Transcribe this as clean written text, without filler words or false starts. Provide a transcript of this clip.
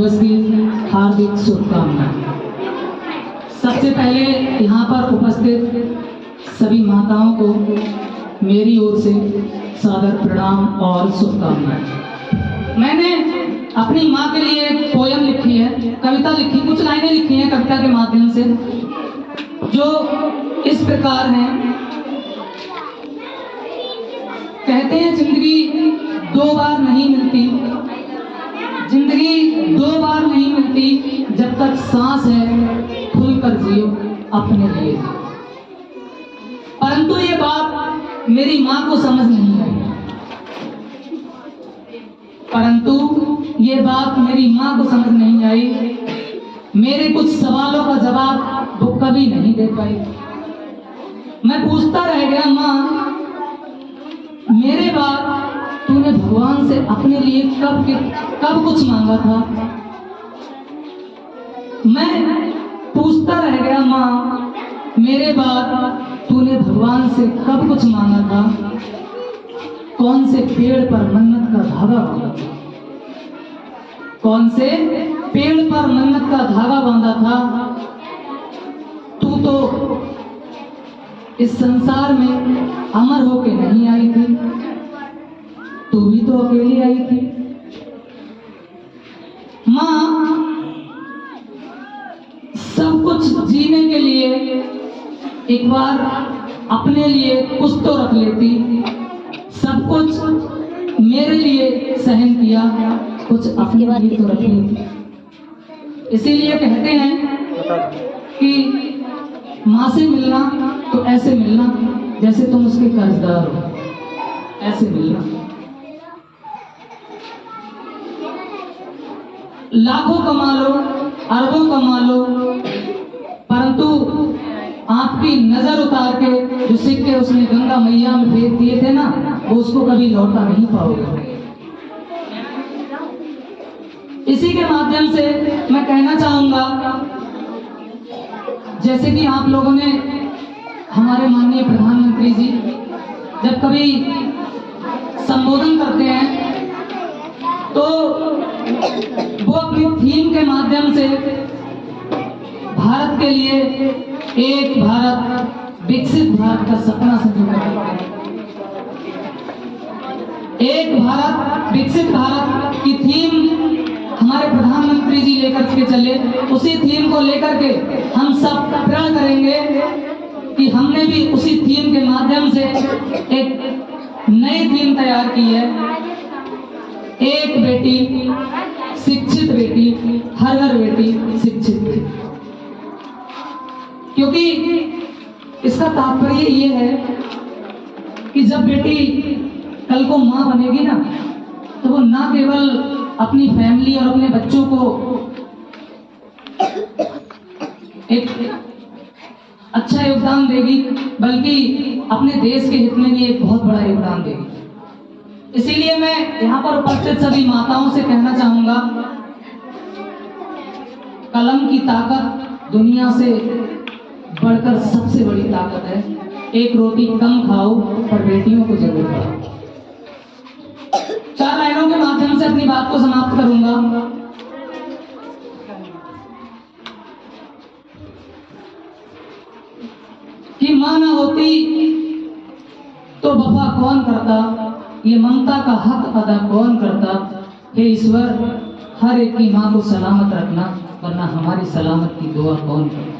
दिवस की हार्दिक शुभकामनाएं। सबसे पहले यहाँ पर उपस्थित सभी माताओं को मेरी ओर से सादर प्रणाम और शुभकामनाएं। मैंने अपनी माँ के लिए एक पोयम लिखी है, कविता लिखी, कुछ लाइनें लिखी हैं कविता के माध्यम से, जो इस प्रकार हैं। कहते हैं जिंदगी दो बार नहीं मिलती, जिंदगी दो बार नहीं मिलती, जब तक सांस है खुलकर जियो अपने लिए। परंतु ये बात मेरी माँ को समझ नहीं आई, परंतु ये बात मेरी माँ को समझ नहीं आई। मेरे कुछ सवालों का जवाब वो कभी नहीं दे पाई। मैं पूछता रह गया, माँ मेरे बाद तूने भगवान से अपने लिए कब कुछ मांगा था? मैं पूछता रह गया, माँ मेरे बाद तूने भगवान से कब कुछ मांगा था? कौन से पेड़ पर मन्नत का धागा बांधा था? कौन से पेड़ पर मन्नत का धागा बांधा था? तू तो इस संसार में अमर होके नहीं आई थी, तू भी तो अकेली आई थी। माँ सब कुछ जीने के लिए एक बार अपने लिए कुछ तो रख लेती, सब कुछ मेरे लिए सहन किया, कुछ अपने लिए तो रख लेती। इसीलिए कहते हैं कि माँ से मिलना तो ऐसे मिलना जैसे तुम उसके कर्जदार हो, ऐसे मिलना। लाखों कमा लो, अरबों कमा लो, परंतु आपकी नजर उतार के जो सिक्के उसने गंगा मैया में फेंक दिए थे ना, वो उसको कभी लौटा नहीं पाओगे। इसी के माध्यम से मैं कहना चाहूंगा, जैसे कि आप लोगों ने हमारे माननीय प्रधानमंत्री जी जब कभी संबोधन करते हैं तो वो अपनी थीम के माध्यम से भारत के लिए एक भारत विकसित भारत का सपना संजोते हैं। एक भारत विकसित भारत की थीम हमारे प्रधानमंत्री जी लेकर के चले, उसी थीम को लेकर के हम सब प्रण करेंगे कि हमने भी उसी थीम के माध्यम से एक नई थीम तैयार की है। एक बेटी शिक्षित बेटी, हर घर बेटी शिक्षित बेटी। क्योंकि इसका तात्पर्य ये है कि जब बेटी कल को माँ बनेगी ना, तो वो ना केवल अपनी फैमिली और अपने बच्चों को एक अच्छा योगदान देगी, बल्कि अपने देश के हित में भी एक बहुत बड़ा योगदान देगी। इसीलिए मैं यहाँ पर उपस्थित सभी माताओं से कहना चाहूंगा, कलम की ताकत दुनिया से बढ़कर सबसे बड़ी ताकत है। एक रोटी कम खाओ पर बेटियों को जरूर पढ़ाओ। 4 लाइनों के माध्यम से अपनी बात को समाप्त करूंगा। कि मां ना होती तो वफा कौन करता, ये ममता का हक अदा कौन करता। हे ईश्वर, हर एक की मां को सलामत रखना, वरना हमारी सलामत की दुआ कौन करता।